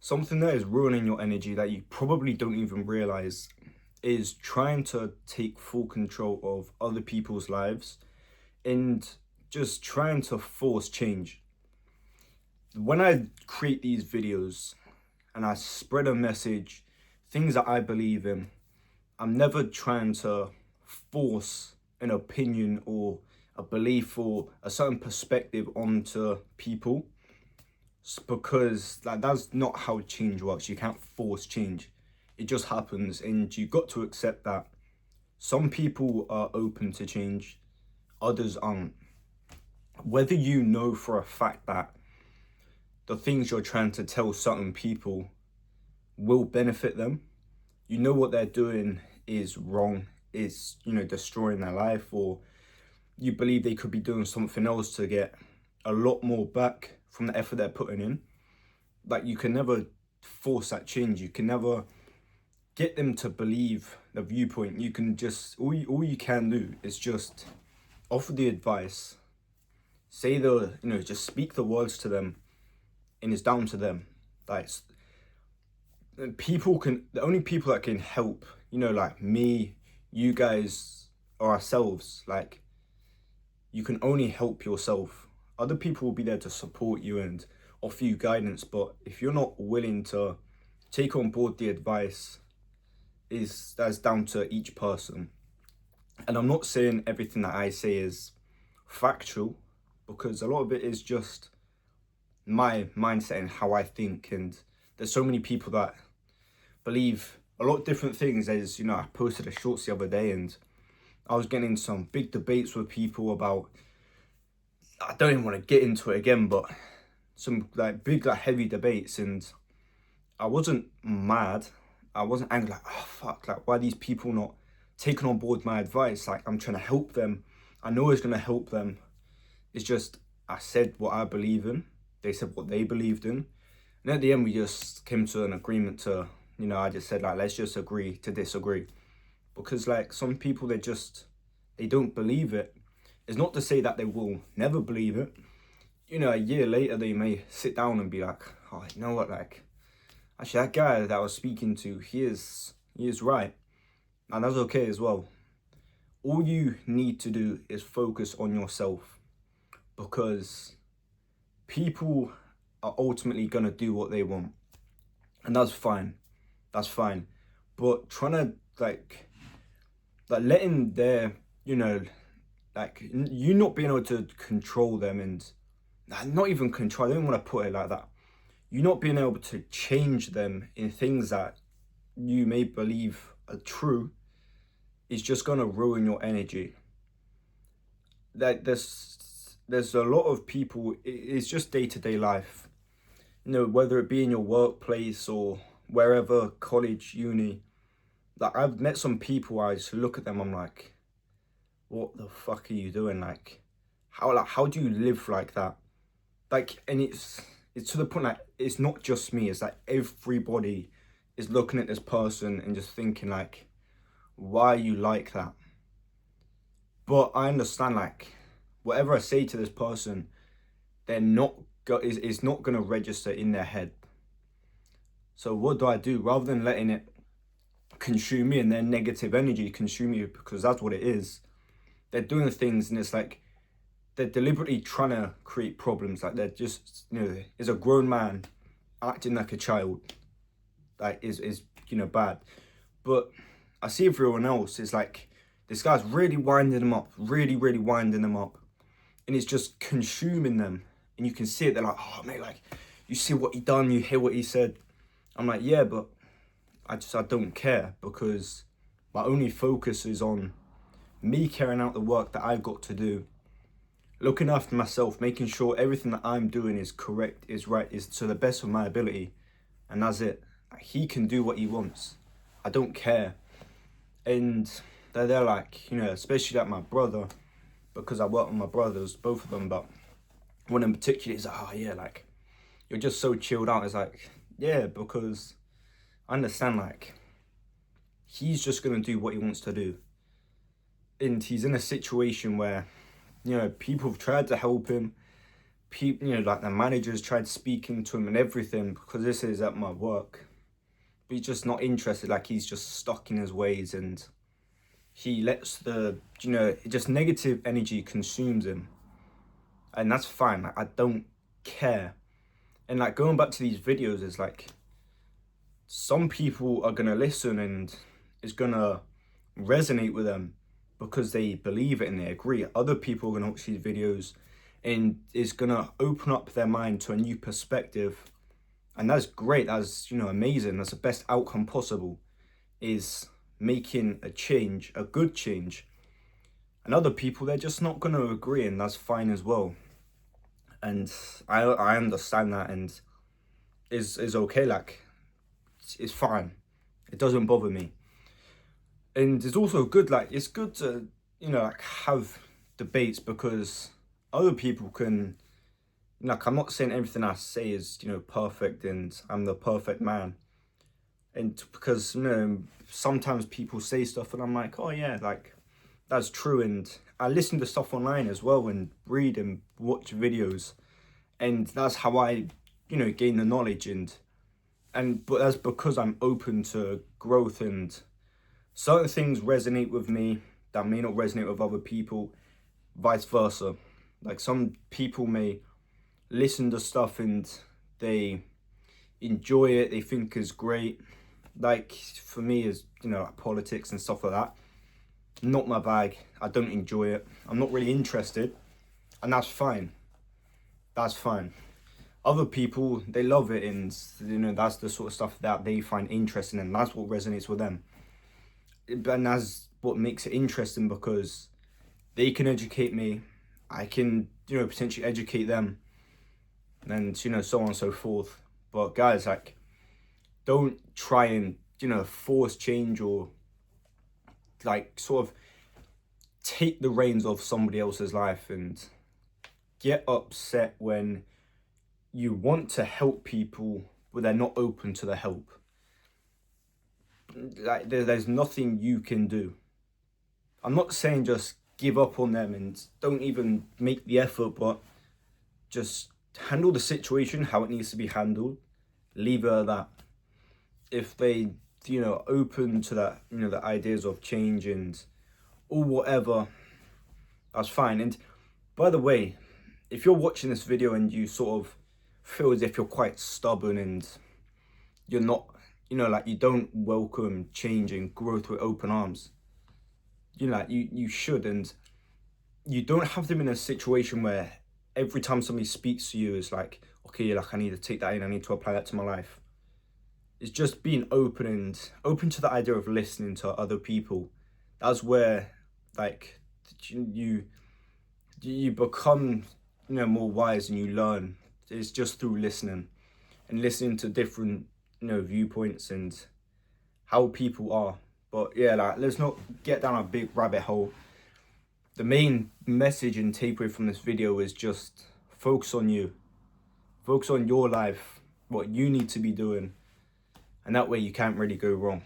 Something that is ruining your energy that you probably don't even realize is trying to take full control of other people's lives and just trying to force change. When I create these videos and I spread a message, things that I believe in, I'm never trying to force an opinion or a belief or a certain perspective onto people. Because that's not how change works. You can't force change. It just happens, and you got to accept that some people are open to change, others aren't. Whether you know for a fact that the things you're trying to tell certain people will benefit them, you know what they're doing is wrong, is destroying their life, or you believe they could be doing something else to get a lot more back from the effort they're putting in. Like, you can never force that change. You can never get them to believe the viewpoint. You can just, all you can do is just offer the advice, say just speak the words to them, and it's down to them. Like, the only people that can help, like me, you guys, or ourselves, like, you can only help yourself. Other people will be there to support you and offer you guidance, but if you're not willing to take on board the advice, that's down to each person. And I'm not saying everything that I say is factual, because a lot of it is just my mindset and how I think. And there's so many people that believe a lot of different things. I posted a shorts the other day and I was getting in some big debates with people about, I don't even want to get into it again, but some big heavy debates, and I wasn't mad. I wasn't angry, like, oh fuck, like, why are these people not taking on board my advice? Like, I'm trying to help them. I know it's gonna help them. It's just, I said what I believe in. They said what they believed in. And at the end, we just came to an agreement to, I just said, like, let's just agree to disagree. Because, like, some people, they don't believe it. It's not to say that they will never believe it. A year later, they may sit down and be like, oh, you know what, like, actually, that guy that I was speaking to, he is right. And that's okay as well. All you need to do is focus on yourself, because people are ultimately going to do what they want. And that's fine. That's fine. But trying to, letting their, you not being able to control them, and not even control, I don't want to put it like that. You not being able to change them in things that you may believe are true is just going to ruin your energy. Like, there's a lot of people, it's just day-to-day life, whether it be in your workplace or wherever, college, uni. Like, I've met some people, I just look at them, I'm like, what the fuck are you doing? Like, how do you live like that? Like, and it's to the point, like, it's not just me, it's like everybody is looking at this person and just thinking, like, why are you like that? But I understand, like, whatever I say to this person, they're not is not gonna register in their head. So what do? Rather than letting it consume me and their negative energy consume me, because that's what it is, they're doing things and it's like they're deliberately trying to create problems. Like, they're just, is a grown man acting like a child, like, is bad. But I see everyone else is like, this guy's really winding them up, really winding them up, and it's just consuming them. And you can see it. They're like, oh mate, like, you see what he done, you hear what he said. I'm like, yeah, but I don't care, because my only focus is on me carrying out the work that I've got to do, looking after myself, making sure everything that I'm doing is correct, is right, is to the best of my ability, and that's it. He can do what he wants. I don't care. And they're like, especially like my brother, because I work with my brothers, both of them, but one in particular is like, oh yeah, like, you're just so chilled out. It's like, yeah, because I understand, like, he's just gonna do what he wants to do. And he's in a situation where, people have tried to help him, people, like the managers tried speaking to him and everything, because this is at my work. But he's just not interested. Like, he's just stuck in his ways, and he lets just negative energy consumes him. And that's fine. Like, I don't care. And like, going back to these videos is like, some people are gonna listen and it's gonna resonate with them because they believe it and they agree. Other people are gonna watch these videos and it's gonna open up their mind to a new perspective. And that's great. That's, amazing. That's the best outcome possible, is making a change, a good change. And other people, they're just not gonna agree, and that's fine as well. And I understand that, and is okay. Like, it's fine. It doesn't bother me. And it's also good, like, it's good to, like, have debates, because other people can, like, I'm not saying everything I say is, perfect and I'm the perfect man. And because, sometimes people say stuff and I'm like, oh yeah, like, that's true. And I listen to stuff online as well and read and watch videos. And that's how I, gain the knowledge. But that's because I'm open to growth, and certain things resonate with me that may not resonate with other people, vice versa. Like, some people may listen to stuff and they enjoy it, they think is great. Like, for me, is like politics and stuff like that, not my bag. I don't enjoy it. I'm not really interested, and that's fine. That's fine. Other people, they love it, and that's the sort of stuff that they find interesting, and that's what resonates with them. And that's what makes it interesting, because they can educate me, I can potentially educate them, and so on and so forth. But guys, like, don't try and force change, or like sort of take the reins of somebody else's life and get upset when you want to help people but they're not open to the help. Like, there's nothing you can do. I'm not saying just give up on them and don't even make the effort, but just handle the situation how it needs to be handled. Leave it at that. If they, open to that, the ideas of change and or whatever, that's fine. And by the way, if you're watching this video and you sort of feel as if you're quite stubborn and you're not, like, you don't welcome change and growth with open arms, like, you should. And you don't have them in a situation where every time somebody speaks to you, it's like, okay, like, I need to take that in, I need to apply that to my life. It's just being open and open to the idea of listening to other people. That's where, like, you become, more wise, and you learn. It's just through listening and listening to different, viewpoints and how people are. But yeah, like, let's not get down a big rabbit hole. The main message and takeaway from this video is just focus on you. Focus on your life, what you need to be doing. And that way you can't really go wrong.